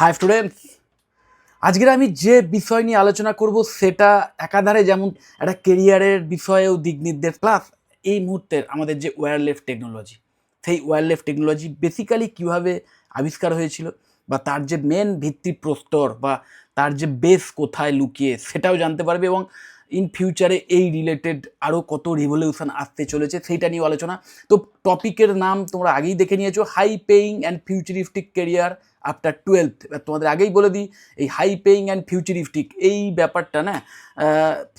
High students, আজকের আমি যে বিষয় নিয়ে আলোচনা করব সেটা একাধারে যেমন একটা কেরিয়ারের বিষয়েও দিক নির্দেশ, প্লাস এই মুহূর্তের আমাদের যে ওয়্যারলেস টেকনোলজি, সেই ওয়্যারলেস টেকনোলজি বেসিক্যালি কীভাবে আবিষ্কার হয়েছিল বা তার যে মেন ভিত্তিপ্রস্তর বা তার যে বেস কোথায় লুকিয়ে সেটাও জানতে পারবে, এবং ইন ফিউচারে এই রিলেটেড আরও কত রিভলিউশন আসতে চলেছে সেইটা নিয়ে আলোচনা। তো টপিকের নাম তোমরা আগেই দেখে নিয়েছো, high paying and futuristic career after 12th। এবার তোমাদের আগেই বলে দিই, এই হাই পেইং অ্যান্ড ফিউচারিস্টিক এই ব্যাপারটা না,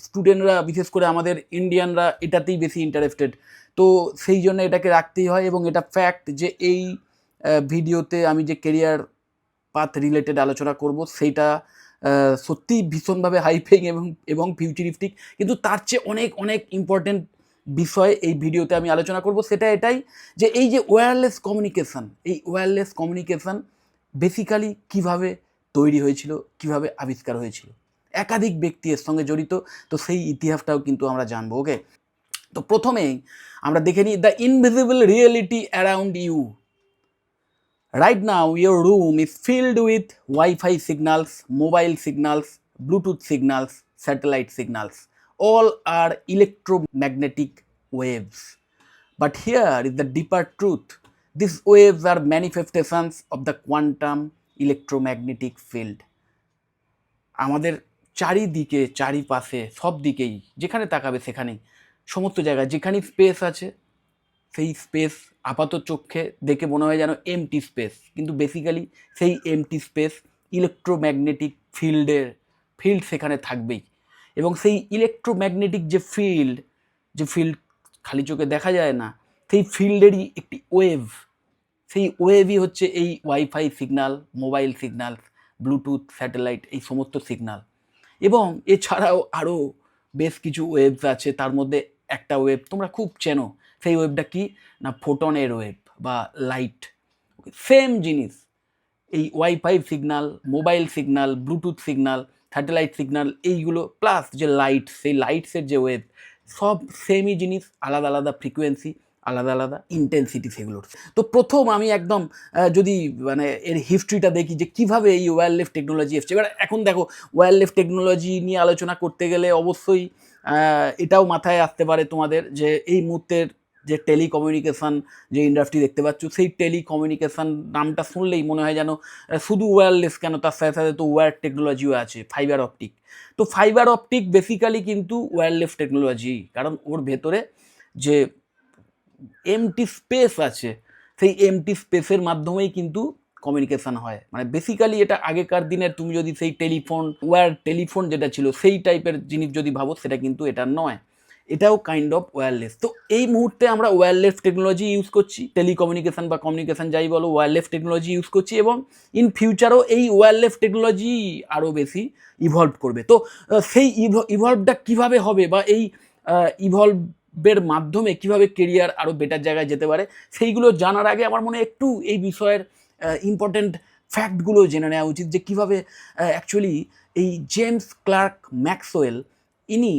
স্টুডেন্টরা বিশেষ করে আমাদের ইন্ডিয়ানরা এটাতেই বেশি ইন্টারেস্টেড। তো সেই জন্য এটাকে রাখতেই হয়, এবং এটা ফ্যাক্ট যে এই ভিডিওতে আমি যে কেরিয়ার পাথ রিলেটেড আলোচনা করব সেইটা সত্যিই ভীষণভাবে হাই পেইং এবং ফিউচারিস্টিক, কিন্তু তার চেয়ে অনেক অনেক ইম্পর্টেন্ট বিষয় এই ভিডিওতে আমি আলোচনা করব। সেটা এটাই যে এই যে ওয়্যারলেস কমিউনিকেশান, এই ওয়্যারলেস কমিউনিকেশান বেসিক্যালি কিভাবে তৈরি হয়েছিল, কিভাবে আবিষ্কার হয়েছিল, একাধিক ব্যক্তি এর সঙ্গে জড়িত, তো সেই ইতিহাসটাও কিন্তু আমরা জানবো। ওকে, তো প্রথমেই আমরা দেখে নিই the invisible reality around you. Right now, your room is filled with Wi-Fi signals, mobile signals, Bluetooth signals, satellite signals. All are electromagnetic waves. But here is the deeper truth. These waves are manifestations of the quantum electromagnetic field. আমাদের চারিদিকে, চারিপাশে, সব দিকেই যেখানে তাকাবে সেখানেই, সমস্ত জায়গায় যেখানেই স্পেস আছে, সেই স্পেস আপাত চোখে দেখে মনে হয় যেন এমটি স্পেস, কিন্তু বেসিক্যালি সেই এমটি স্পেস ইলেকট্রোম্যাগনেটিক ফিল্ড সেখানে থাকবেই। এবং সেই ইলেকট্রোম্যাগনেটিক যে ফিল্ড খালি চোখে দেখা যায় না, সেই ফিল্ডেরই একটি ওয়েভ, সেই ওয়েভই হচ্ছে এই wifi signal, mobile signal, Bluetooth, satellite, এই সমস্ত সিগনাল। এবং এছাড়াও আরও বেশ কিছু ওয়েভস আছে, তার মধ্যে একটা ওয়েভ তোমরা খুব চেনো, সেই ওয়েভটা কি না ফোটনের ওয়েভ বা লাইট। সেম জিনিস, এই wifi signal, mobile signal, Bluetooth signal, satellite signal, এইগুলো প্লাস যে লাইট, সেই লাইটসের যে ওয়েভ, সব সেমই জিনিস, আলাদা আলাদা ফ্রিকোয়েন্সি, আলাদা আলাদা ইন্টেন্সিটি সেগুলোর। তো প্রথম আমি একদম যদি মানে এর হিস্ট্রিটা দেখি যে কীভাবে এই ওয়্যারলেস টেকনোলজি এসছে। এবার এখন দেখো, ওয়্যারলেস টেকনোলজি নিয়ে আলোচনা করতে গেলে অবশ্যই এটাও মাথায় আসতে পারে তোমাদের যে এই মুহূর্তের যে টেলিকমিউনিকেশান যে ইন্ডাস্ট্রি দেখতে পাচ্ছ, সেই টেলিকমিউনিকেশান নামটা শুনলেই মনে হয় যেন শুধু ওয়্যারলেস কেন, তার সাথে সাথে তো ওয়্যার টেকনোলজিও আছে, ফাইবার অপটিক। তো ফাইবার অপটিক বেসিক্যালি কিন্তু ওয়্যারলেস টেকনোলজি, কারণ ওর ভেতরে যে এমটি স্পেস আছে, সেই এমটি স্পেসের মাধ্যমেই কিন্তু কমিউনিকেশান হয়। মানে বেসিক্যালি এটা আগেকার দিনের তুমি যদি সেই টেলিফোন যেটা ছিল সেই টাইপের জিনিস যদি ভাবো, সেটা কিন্তু এটা নয়, এটাও কাইন্ড অফ ওয়্যারলেস। তো এই মুহূর্তে আমরা ওয়্যারলেস টেকনোলজি ইউজ করছি, টেলিকমিউনিকেশান বা কমিউনিকেশান যাই বলো, ওয়্যারলেস টেকনোলজি ইউজ করছি, এবং ইন ফিউচারও এই ওয়্যারলেস টেকনোলজি আরও বেশি ইভলভ করবে। তো সেই ইভলভটা কীভাবে হবে বা এই ইভলভের মাধ্যমে কীভাবে কেরিয়ার আরও বেটার জায়গায় যেতে পারে, সেইগুলো জানার আগে আমার মনে একটু এই বিষয়ের ইম্পর্টেন্ট ফ্যাক্টগুলো জেনে নেওয়া উচিত, যে কীভাবে অ্যাকচুয়ালি এই জেমস ক্লার্ক ম্যাক্সওয়েল ইনি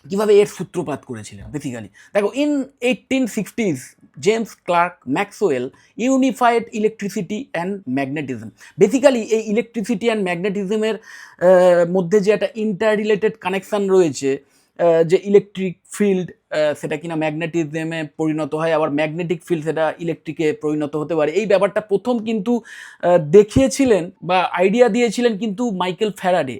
কীভাবে এর সূত্রপাত করেছিলেন। বেসিক্যালি দেখো, in 1860s James Clerk Maxwell unified electricity and magnetism. Basically এই ইলেকট্রিসিটি অ্যান্ড ম্যাগনেটিজমের মধ্যে যে একটা ইন্টার রিলেটেড কানেকশান রয়েছে, যে ইলেকট্রিক ফিল্ড সেটা কিনা ম্যাগনেটিজমে পরিণত হয়, আবার ম্যাগনেটিক ফিল্ড সেটা ইলেকট্রিকে পরিণত হতে পারে, এই ব্যাপারটা প্রথম কিন্তু দেখিয়েছিলেন বা আইডিয়া দিয়েছিলেন কিন্তু মাইকেল ফ্যারাডে।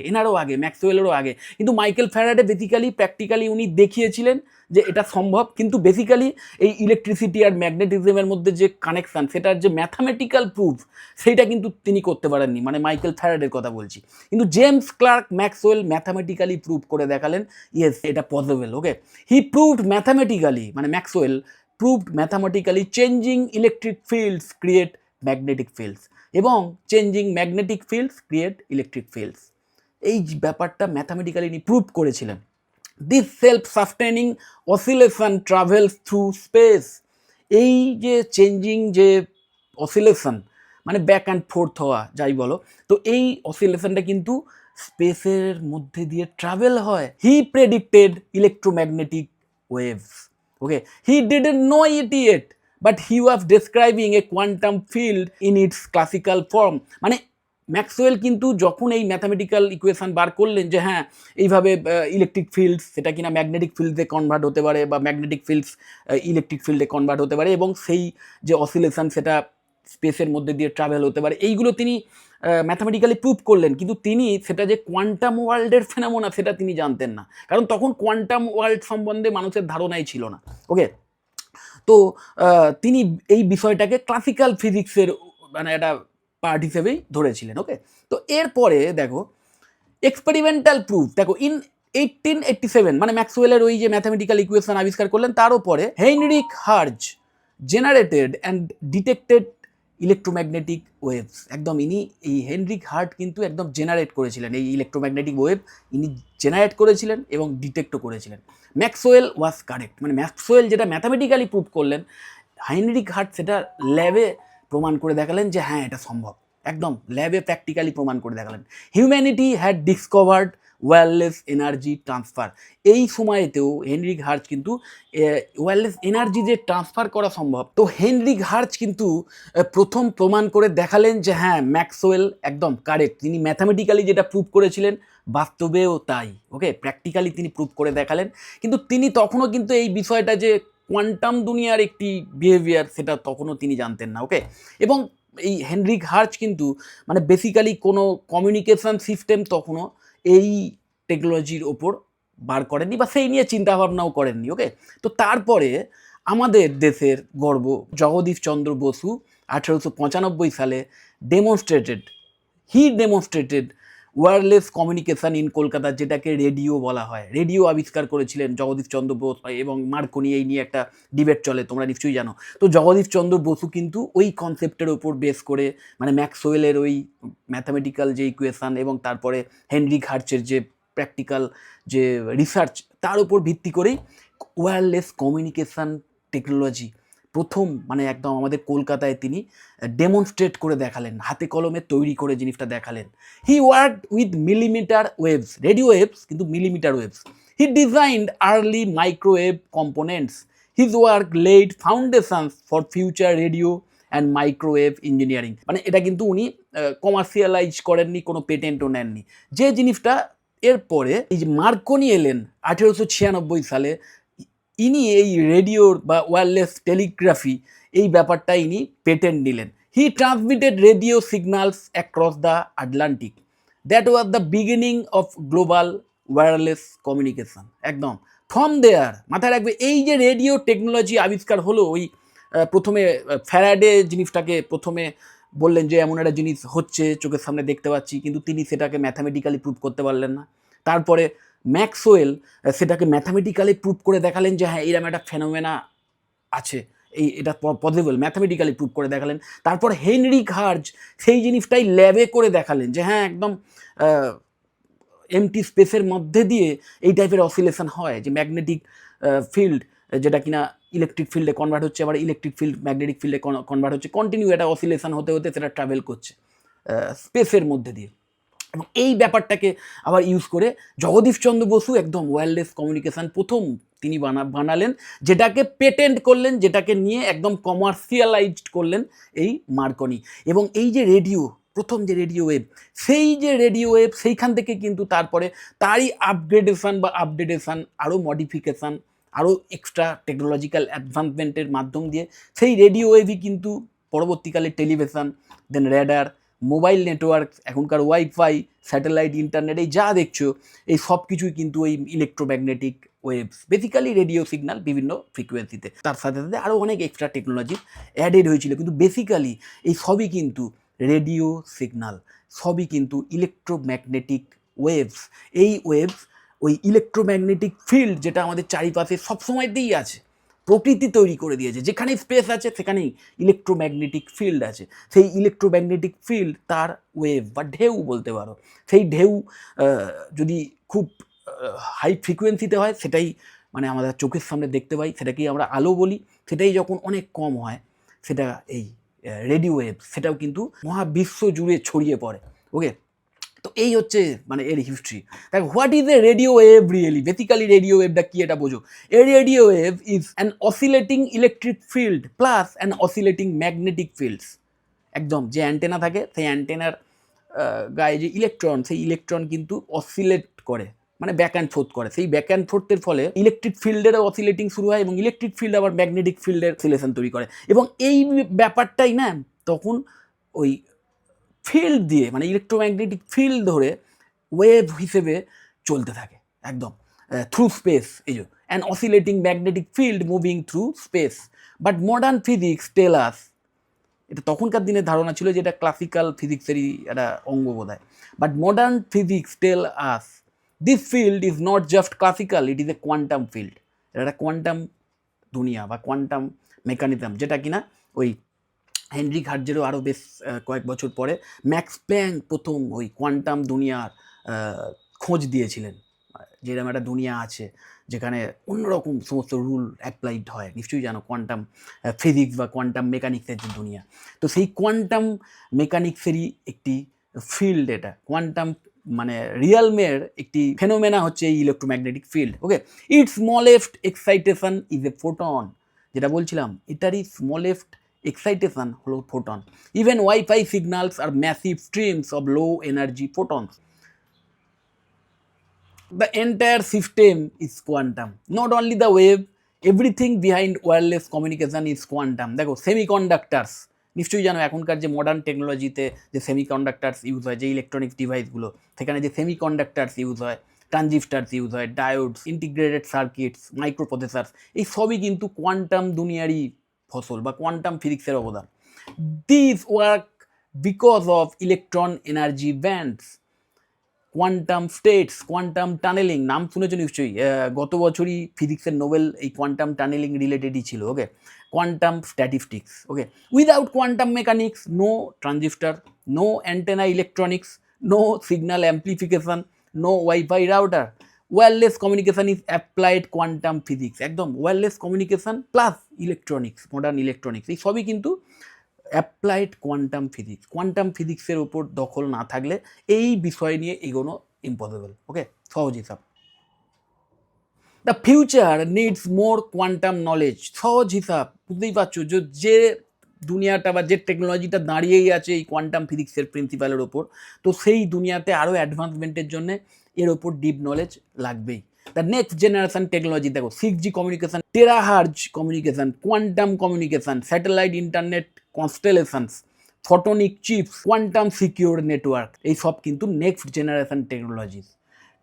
এনারও আগে, ম্যাক্সওয়েলেরও আগে, কিন্তু মাইকেল ফ্যারাডে বেসিক্যালি প্র্যাকটিক্যালি উনি দেখিয়েছিলেন যে এটা সম্ভব, কিন্তু বেসিক্যালি এই ইলেকট্রিসিটি আর ম্যাগনেটিজমের মধ্যে যে কানেকশান, সেটার যে ম্যাথামেটিক্যাল প্রুফ, সেইটা কিন্তু তিনি করতে পারেননি, মানে মাইকেল ফ্যারাডের কথা বলছি। কিন্তু James Clerk Maxwell mathematically prove করে দেখালেন, ইয়েস এটা possible. Okay, he proved mathematically, মানে Maxwell proved mathematically changing electric fields create magnetic fields, এবং changing magnetic fields create electric fields. এই ব্যাপারটা ম্যাথামেটিক্যালি ইনি প্রুভ করেছিলেন। This self sustaining oscillation travels through space. এই যে চেঞ্জিং যে অসিলেশন, মানে ব্যাক অ্যান্ড ফোর্থ হওয়া যাই বলো, তো এই অসিলেশনটা কিন্তু স্পেসের মধ্যে দিয়ে ট্রাভেল হয়। He predicted electromagnetic waves. Okay, he didn't know it yet, but he was describing a quantum field in its classical form. মানে ম্যাক্সওয়েল কিন্তু যখন এই ম্যাথামেটিক্যাল ইকুয়েশন বার করলেন যে হ্যাঁ এইভাবে ইলেকট্রিক ফিল্ডস সেটা কিনা ম্যাগনেটিক ফিল্ডে কনভার্ট হতে পারে বা ম্যাগনেটিক ফিল্ডস ইলেকট্রিক ফিল্ডে কনভার্ট হতে পারে এবং সেই যে অসিলেশন সেটা স্পেসের মধ্যে দিয়ে ট্রাভেল হতে পারে, এইগুলো তিনি ম্যাথামেটিক্যালি প্রুভ করলেন। কিন্তু তিনি সেটা যে কোয়ান্টাম ওয়ার্ল্ডের ফেনোমেনা সেটা তিনি জানতেন না, কারণ তখন কোয়ান্টাম ওয়ার্ল্ড সম্বন্ধে মানুষের ধারণাই ছিল না। ওকে, তো তিনি এই বিষয়টাকে ক্লাসিক্যাল ফিজিক্সের মানে একটা পার্ট হিসেবেই ধরেছিলেন। ওকে, তো এরপরে দেখো এক্সপেরিমেন্টাল প্রুফ, দেখো ইন 1887 মানে ম্যাক্সওয়েলের ওই যে ম্যাথামেটিক্যাল ইকুয়েশন আবিষ্কার করলেন, তারও পরে Heinrich Hertz generated and detected electromagnetic waves. একদম ইনি এই হেনরিক হার্ট কিন্তু একদম জেনারেট করেছিলেন এই ইলেকট্রোম্যাগনেটিক ওয়েভ, ইনি জেনারেট করেছিলেন এবং ডিটেক্টও করেছিলেন। ম্যাক্সওয়েল ওয়াজ কারেক্ট, মানে ম্যাক্সওয়েল যেটা ম্যাথামেটিক্যালি প্রুভ করলেন, হেনরিক হার্ট সেটা ল্যাবে প্রমাণ করে দেখালেন যে হ্যাঁ এটা সম্ভব, একদম ল্যাবে প্র্যাকটিক্যালি প্রমাণ করে দেখালেন। Humanity had discovered wireless energy transfer. এই সময়তেও হেনরিক হার্জ কিন্তু ওয়্যারলেস এনার্জি যে ট্রান্সফার করা সম্ভব, তো হেনরিক হার্জ কিন্তু প্রথম প্রমাণ করে দেখালেন যে হ্যাঁ ম্যাক্সওয়েল একদম কারেক্ট। তিনি ম্যাথামেটিক্যালি যেটা প্রুভ করেছিলেন বাস্তবেও তাই। ওকে, প্র্যাকটিক্যালি তিনি প্রুভ করে দেখালেন। কিন্তু তিনি তখনও কিন্তু এই বিষয়টা যে কোয়ান্টাম দুনিয়ার একটি বিহেভিয়ার সেটা তখনও তিনি জানতেন না। ওকে, এবং এই হেনরিক হার্জ কিন্তু মানে বেসিক্যালি কোনো কমিউনিকেশন সিস্টেম তখনও এই টেকনোলজির ওপর বার করেননি বা সেই নিয়ে চিন্তাভাবনাও করেননি। ওকে, তো তারপরে আমাদের দেশের গর্ব জগদীশ চন্দ্র বসু 1895 সালে demonstrated wireless communication in Kolkata, যেটাকে রেডিও বলা হয়। রেডিও আবিষ্কার করেছিলেন জগদীশ চন্দ্র বোস এবং মার্কনি, এই নিয়ে একটা ডিবেট চলে, তোমরা নিশ্চয়ই জানো। তো জগদীশ চন্দ্র বসু কিন্তু ওই কনসেপ্টের ওপর বেস করে মানে ম্যাক্সওয়েলের ওই ম্যাথামেটিক্যাল যে ইকুয়েশান এবং তারপরে হেনরিক হার্চের যে প্র্যাকটিক্যাল যে রিসার্চ, তার উপর ভিত্তি করেই ওয়্যারলেস কমিউনিকেশান টেকনোলজি প্রথম মানে একদম আমাদের কলকাতায় তিনি ডেমনস্ট্রেট করে দেখালেন, হাতে কলমে তৈরি করে জিনিসটা দেখালেন। He worked with millimetre waves, radio waves কিন্তু millimetre waves. He designed early microwave components. His work led foundations for future radio and microwave engineering. মানে এটা কিন্তু উনি কমার্শিয়ালাইজ করেননি, কোনো পেটেন্টও নেননি যে জিনিসটা। এরপরে এই যে মার্কনি এলেন 1896 সালে, ইনি এই রেডিওর বা ওয়্যারলেস টেলিগ্রাফি এই ব্যাপারটা ইনি পেটেন্ট নিলেন। He transmitted radio signals across the Atlantic. That was the beginning of global wireless communication. একদম ফ্রম দেয়ার মাথায় রাখবে, এই যে রেডিও টেকনোলজি আবিষ্কার হলো, ওই প্রথমে ফ্যারাডে জিনিসটাকে প্রথমে বললেন যে এমন একটা জিনিস হচ্ছে চোখের সামনে দেখতে পাচ্ছি, কিন্তু তিনি সেটাকে ম্যাথামেটিক্যালি প্রুভ করতে পারলেন না। তারপরে ম্যাক্সওয়েল সেটাকে ম্যাথামেটিক্যালি প্রুভ করে দেখালেন যে হ্যাঁ এরকম একটা ফেনোমেনা আছে, এটা পসিবল, ম্যাথামেটিক্যালি প্রুভ করে দেখালেন। তারপর হেনরিক হার্জ সেই জিনিসটাই ল্যাবে করে দেখালেন যে হ্যাঁ একদম এমটি স্পেসের মধ্যে দিয়ে এই টাইপের অসিলেশন হয়, যে ম্যাগনেটিক ফিল্ড যেটা কিনা ইলেকট্রিক ফিল্ডে কনভার্ট হচ্ছে, আবার ইলেকট্রিক ফিল্ড ম্যাগনেটিক ফিল্ডে কনভার্ট হচ্ছে, কন্টিনিউ এটা অসিলেশন হতে হতে সেটা ট্রাভেল করছে স্পেসের মধ্যে দিয়ে। এবং এই ব্যাপারটাকে আবার ইউজ করে জগদীশচন্দ্র বসু একদম ওয়্যারলেস কমিউনিকেশান প্রথম তিনি বানালেন, যেটাকে পেটেন্ট করলেন, যেটাকে নিয়ে একদম কমার্শিয়ালাইজড করলেন এই মার্কনি। এবং এই যে রেডিও, প্রথম যে রেডিও ওয়েভ, সেই যে রেডিও ওয়েভ সেইখান থেকে কিন্তু তারপরে তারই আপডেটেশন আরও মডিফিকেশান, আরও এক্সট্রা টেকনোলজিক্যাল অ্যাডভান্সমেন্টের মাধ্যম দিয়ে সেই রেডিও ওয়েভই কিন্তু পরবর্তীকালে টেলিভিশন, দেন রেডার, মোবাইল নেটওয়ার্ক, এখনকার ওয়াইফাই, স্যাটেলাইট, ইন্টারনেট, এই যা দেখছো এই সব কিছুই কিন্তু এই electromagnetic waves, basically radio signal বিভিন্ন ফ্রিকোয়েন্সিতে। তার সাথে সাথে আরও অনেক এক্সট্রা টেকনোলজি অ্যাডেড হয়েছিল, কিন্তু বেসিক্যালি এই সবই কিন্তু রেডিও সিগন্যাল, সবই কিন্তু ইলেকট্রোম্যাগনেটিক ওয়েভস। এই ওয়েভস ওই ইলেকট্রোম্যাগনেটিক ফিল্ড যেটা আমাদের চারিপাশে সবসময়তেই আছে, প্রকৃতি তৈরি করে দিয়েছে, যেখানেই স্পেস আছে সেখানেই ইলেকট্রোম্যাগনেটিক ফিল্ড আছে। সেই ইলেকট্রোম্যাগনেটিক ফিল্ড তার ওয়েভ বা ঢেউ বলতে পারো, সেই ঢেউ যদি খুব হাই ফ্রিকোয়েন্সিতে হয় সেটাই মানে আমাদের চোখের সামনে দেখতে পাই, সেটাকেই আমরা আলো বলি। সেটাই যখন অনেক কম হয় সেটা এই রেডিও ওয়েভ, সেটাও কিন্তু মহাবিশ্ব জুড়ে ছড়িয়ে পড়ে। ওকে, তো এই হচ্ছে মানে এর হিস্ট্রি। দেখ what is a radio wave really, basically radio ওয়েভটা কি এটা বোঝো। A radio wave is an oscillating electric field plus an oscillating magnetic fields. একদম যে অ্যান্টেনা থাকে সেই অ্যান্টেনার গায়ে যে ইলেকট্রন, সেই ইলেকট্রন কিন্তু অসিলেট করে, মানে ব্যাক অ্যান্ড ফোর্থ করে। সেই ব্যাক অ্যান্ড ফোর্থের ফলে ইলেকট্রিক ফিল্ডেরও অসিলেটিং শুরু হয় এবং ইলেকট্রিক ফিল্ড আবার ম্যাগনেটিক ফিল্ডের অসিলেশন তৈরি করে। এবং এই ব্যাপারটাই না তখন ওই ফিল্ড দিয়ে, মানে ইলেকট্রোম্যাগনেটিক ফিল্ড ধরে ওয়েভ হিসেবে চলতে থাকে একদম থ্রু স্পেস। এই যে an oscillating magnetic field moving through space. But modern physics tell us, এটা তখনকার দিনের ধারণা ছিল যে এটা ক্লাসিক্যাল ফিজিক্সেরই একটা অঙ্গ বোধ হয়। But modern physics tell us this field is not just classical, it is a quantum field. এটা একটা কোয়ান্টাম দুনিয়া বা কোয়ান্টাম মেকানিজম, যেটা কিনা ওই হেনরি হার্জেরও আরও বেশ কয়েক বছর পরে ম্যাক্স প্ল্যাঙ্ক প্রথম ওই কোয়ান্টাম দুনিয়ার খোঁজ দিয়েছিলেন। যেরকম একটা দুনিয়া আছে যেখানে অন্যরকম সমস্ত রুল অ্যাপ্লাইড হয়, নিশ্চয়ই জানো কোয়ান্টাম ফিজিক্স বা কোয়ান্টাম মেকানিক্সের যে দুনিয়া। তো সেই কোয়ান্টাম মেকানিক্সেরই একটি ফিল্ড এটা, কোয়ান্টাম মানে রিয়ালমের একটি ফেনোমেনা হচ্ছে এই electromagnetic field. Okay, it's smallest excitation is a photon, যেটা বলছিলাম এটারই স্মলেস্ট excitation হলো photon. Even Wi-Fi signals are massive streams of low energy photons. The entire system is quantum. Not only the wave, everything behind wireless communication is quantum. দেখো সেমিকন্ডাক্টার্স, নিশ্চয়ই জানো এখনকার যে modern টেকনোলজিতে যে সেমিকন্ডাক্টার্স ইউজ হয়, যে ইলেকট্রনিক্স ডিভাইসগুলো, সেখানে যে সেমিকন্ডাক্টার্স ইউজ হয়, ট্রানজিস্টার্স ইউজ হয়, ডায়োডস, ইন্টিগ্রেটেড সার্কিটস, মাইক্রোপ্রসেসার্স, এই সবই কিন্তু কোয়ান্টাম দুনিয়ারই ফসল বা কোয়ান্টাম ফিজিক্সের অবদান। This work because of electron energy bands, quantum states, quantum tunneling, নাম শুনেছো নিশ্চয়ই, গত বছরই ফিজিক্সের নোবেল এই কোয়ান্টাম টানেলিং রিলেটেডই ছিল। Okay, quantum statistics. Okay, without quantum mechanics no transistor, no antenna electronics, no signal amplification, no wifi router. Wireless communication is applied quantum physics. একদম wireless communication plus electronics, modern electronics, এই সবই কিন্তু applied quantum physics. Quantum ফিজিক্সের ওপর দখল না থাকলে এই বিষয় নিয়ে এগোনো ইম্পসিবল। ওকে, সহজ হিসাব। The future needs more quantum knowledge. সহজ হিসাব, বুঝতেই পারছো যে দুনিয়াটা বা যে টেকনোলজিটা দাঁড়িয়েই আছে এই কোয়ান্টাম ফিজিক্সের প্রিন্সিপালের ওপর, তো সেই দুনিয়াতে আরও অ্যাডভান্সমেন্টের জন্য এর ওপর ডিপ নলেজ লাগবেই। দ্য নেক্সট জেনারেশন টেকনোলজি, দেখো 6G communication, terahertz communication, quantum communication, satellite internet constellations, photonic chips, quantum secure network, এই সব কিন্তু next generation technologies.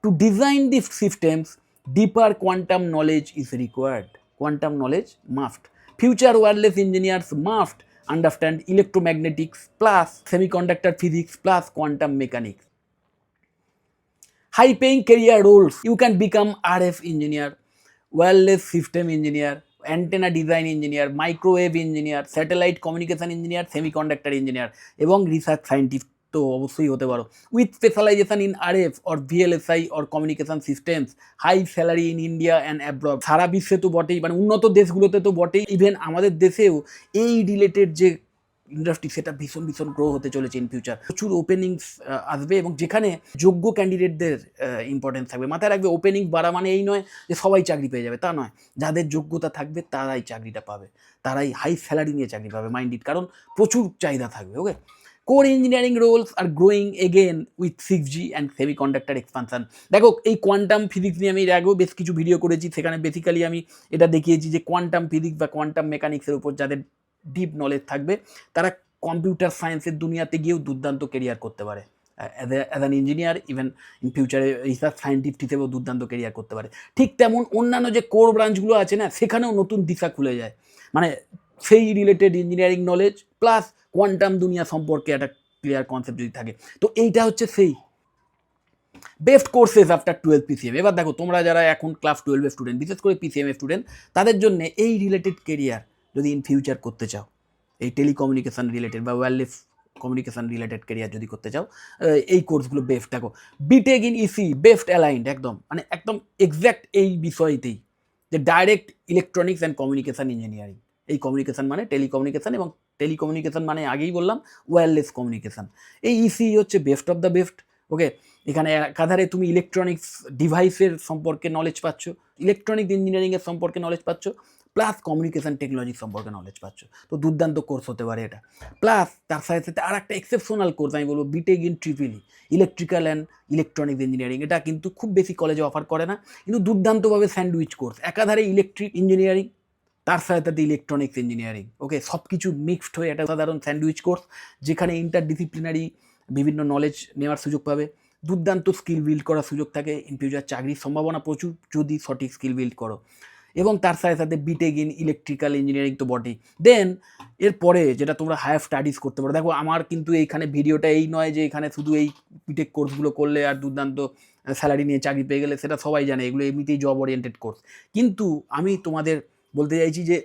To design this systems deeper quantum knowledge is required. Quantum knowledge must. Future wireless engineers must understand electromagnetics plus semiconductor physics plus quantum mechanics. High paying career roles. You can become RF engineer, wireless system engineer, antenna design engineer, microwave engineer, satellite communication engineer, semiconductor engineer এবং research scientist তো অবশ্যই হতে পারো। With specialisation in RF or VLSI or communication systems, high salary in India and abroad. সারা বিশ্বে তো বটেই, মানে উন্নত দেশগুলোতে তো বটেই, ইভেন আমাদের দেশেও এই রিলেটেড যে ইন্ডাস্ট্রি সেটা ভীষণ ভীষণ গ্রো হতে চলেছে ইন ফিউচার। প্রচুর ওপেনিংস আসবে এবং যেখানে যোগ্য ক্যান্ডিডেটদের ইম্পর্টেন্স থাকবে। মাথায় রাখবে, ওপেনিংস বাড়া মানে এই নয় যে সবাই চাকরি পেয়ে যাবে, তা নয়। যাদের যোগ্যতা থাকবে তারাই চাকরিটা পাবে, তারাই হাই স্যালারি নিয়ে চাকরি পাবে, মাইন্ডেড, কারণ প্রচুর চাহিদা থাকবে। Okay, core engineering roles are growing again with 6G and semiconductor expansion. দেখো এই কোয়ান্টাম ফিজিক্স নিয়ে আমি এর আগেও বেশ কিছু ভিডিও করেছি, সেখানে বেসিক্যালি আমি এটা দেখিয়েছি যে কোয়ান্টাম ফিজিক্স বা কোয়ান্টাম মেকানিক্সের উপর যাদের ডিপ নলেজ থাকবে তারা কম্পিউটার সায়েন্সের দুনিয়াতে গিয়েও দুর্দান্ত কেরিয়ার করতে পারে। As an engineer, even in ফিউচারে রিসার্চ সায়েন্টিস্ট হিসেবেও দুর্দান্ত কেরিয়ার করতে পারে। ঠিক তেমন অন্যান্য যে কোর ব্রাঞ্চগুলো আছে না, সেখানেও নতুন দিশা খুলে যায়, মানে সেই related engineering knowledge plus quantum দুনিয়া সম্পর্কে একটা ক্লিয়ার কনসেপ্ট যদি থাকে। তো এইটা হচ্ছে সেই বেস্ট কোর্সেস আফটার 12 PCM। এবার দেখো তোমরা যারা এখন ক্লাস 12 স্টুডেন্ট, বিশেষ করে PCM স্টুডেন্ট, তাদের জন্য এই রিলেটেড কেরিয়ার যদি ইন ফিউচার করতে চাও, এই টেলিকমিউনিকেশান রিলেটেড বা ওয়্যারলেস কমিউনিকেশান রিলেটেড কেরিয়ার যদি করতে চাও, এই কোর্সগুলো বেস্ট। দেখো BTech in EC best aligned, একদম মানে একদম এক্স্যাক্ট এই বিষয়তেই, যে direct electronics and communication engineering. এই কমিউনিকেশান মানে টেলিকমিউনিকেশান, এবং টেলিকমিউনিকেশান মানে আগেই বললাম ওয়্যারলেস কমিউনিকেশান। এই ইসি হচ্ছে বেস্ট অফ দ্য বেস্ট। ওকে, এখানে একাধারে তুমি ইলেকট্রনিক্স ডিভাইসের সম্পর্কে নলেজ পাচ্ছ, ইলেকট্রনিক ইঞ্জিনিয়ারিংয়ের সম্পর্কে নলেজ পাচ্ছ, প্লাস কমিউনিকেশান টেকনোলজি সম্পর্কে নলেজ পাচ্ছ। তো দুর্দান্ত কোর্স হতে পারে এটা। প্লাস তার সাথে সাথে আর একটা এক্সেপশনাল কোর্স আমি বলবো BTech in triple electrical and electronics engineering. এটা কিন্তু খুব বেশি কলেজে অফার করে না, কিন্তু দুর্দান্তভাবে স্যান্ডউইচ কোর্স, একাধারে ইলেকট্রিক ইঞ্জিনিয়ারিং তার সাথে সাথে ইলেকট্রনিক্স ইঞ্জিনিয়ারিং, ওকে, সব কিছু মিক্সড হয়ে একটা সাধারণ স্যান্ডউইচ কোর্স, যেখানে ইন্টারডিসিপ্লিনারি বিভিন্ন নলেজ নেওয়ার সুযোগ পাবে, দুর্দান্ত স্কিল বিল্ড করার সুযোগ থাকে, ইন ফিউচার চাকরির সম্ভাবনা প্রচুর যদি সঠিক স্কিল বিল্ড করো, এবং তার সাথে সাথে বিটেক ইন ইলেকট্রিক্যাল ইঞ্জিনিয়ারিং তো বটেই। দেন এরপরে যেটা তোমরা হায়ার স্টাডিজ করতে পারো, দেখো আমার কিন্তু এইখানে ভিডিওটা এই নয় যে এখানে শুধু এই বিটেক কোর্সগুলো করলে আর দুর্দান্ত স্যালারি নিয়ে চাকরি পেয়ে গেলে, সেটা সবাই জানে, এগুলো এমনিতেই জব ওরিয়েন্টেড কোর্স। কিন্তু আমি তোমাদের বলতে চাইছি যে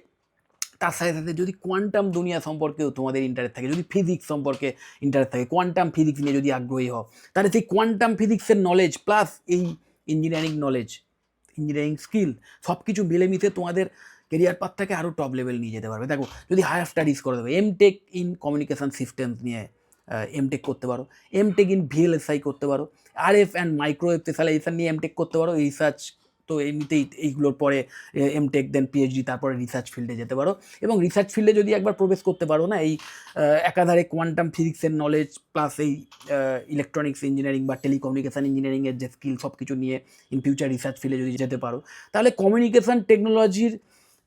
তার সাথে সাথে যদি কোয়ান্টাম দুনিয়া সম্পর্কেও তোমাদের ইন্টারেস্ট থাকে, যদি ফিজিক্স সম্পর্কে ইন্টারেস্ট থাকে, কোয়ান্টাম ফিজিক্স নিয়ে যদি আগ্রহী হও, তাহলে সেই কোয়ান্টাম ফিজিক্সের নলেজ প্লাস এই ইঞ্জিনিয়ারিং নলেজ, ইঞ্জিনিয়ারিং স্কিল সব কিছু মিলেমিশে তোমাদের কেরিয়ার পাথটাকে আরও টপ লেভেল নিয়ে যেতে পারবে। দেখো যদি হায়ার স্টাডিজ করে দেবে, এমটেক ইন কমিউনিকেশান সিস্টেমস নিয়ে এমটেক করতে পারো, এমটেক ইন ভিএলএসআই করতে পারো, আরএফ অ্যান্ড মাইক্রোওয়েভ স্পেশালাইজেশন নিয়ে এমটেক করতে পারো, রিসার্চ তো এমনিতেই এইগুলোর পরে এমটেক দেন পিএইচডি, তারপরে রিসার্চ ফিল্ডে যেতে পারো। এবং রিসার্চ ফিল্ডে যদি একবার প্রবেশ করতে পারো না, এই একাধারে কোয়ান্টাম ফিজিক্সের নলেজ প্লাস এই ইলেকট্রনিক্স ইঞ্জিনিয়ারিং বা টেলিকমিউনিকেশান ইঞ্জিনিয়ারিংয়ের যে স্কিল সব কিছু নিয়ে ইন ফিউচার রিসার্চ ফিল্ডে যদি যেতে পারো, তাহলে কমিউনিকেশান টেকনোলজির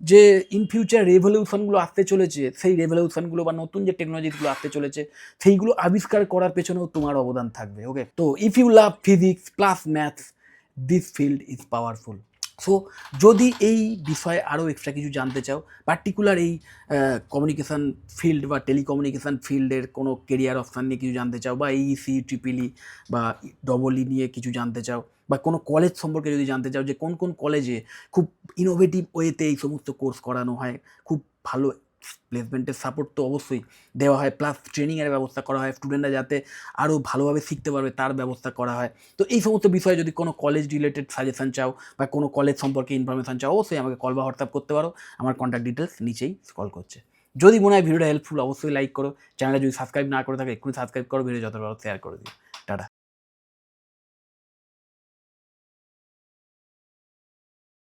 যে ইন ফিউচার রেভলিউশনগুলো আসতে চলেছে, সেই রেভলিউশনগুলো বা নতুন যে টেকনোলজিগুলো আসতে চলেছে, সেইগুলো আবিষ্কার করার পেছনেও তোমার অবদান থাকবে। ওকে, তো if you love physics plus maths, this field is powerful. So যদি এই বিষয়ে আরও এক্সট্রা কিছু জানতে চাও, পার্টিকুলার এই কমিউনিকেশান ফিল্ড বা টেলিকমিউনিকেশান ফিল্ডের কোনো কেরিয়ার অপশান নিয়ে কিছু জানতে চাও, বা ইসি ট্রিপল বা ডবল ই নিয়ে কিছু জানতে চাও, বা কোনো কলেজ সম্পর্কে যদি জানতে চাও যে কোন কোন কলেজে খুব ইনোভেটিভ ওয়েতে এই সমস্ত কোর্স করানো হয়, খুব ভালো প্লেসমেন্টের সাপোর্ট তো অবশ্যই দেওয়া হয়, প্লাস ট্রেনিংয়ের ব্যবস্থা করা হয়, স্টুডেন্টরা যাতে আরও ভালোভাবে শিখতে পারবে তার ব্যবস্থা করা হয়, তো এই সমস্ত বিষয়ে যদি কোনো কলেজ রিলেটেড সাজেশন চাও বা কোনো কলেজ সম্পর্কে ইনফরমেশান চাও, অবশ্যই আমাকে কল বা হোয়াটসঅ্যাপ করতে পারো। আমার কন্ট্যাক্ট ডিটেলস নিচেই স্ক্রল করছে। যদি মনে হয় ভিডিওটা হেল্পফুল, অবশ্যই লাইক করো। চ্যানেলে যদি সাবস্ক্রাইব না করে থাকে এক্ষুনি সাবস্ক্রাইব করো, ভিডিও যত ভালো শেয়ার করে দিও।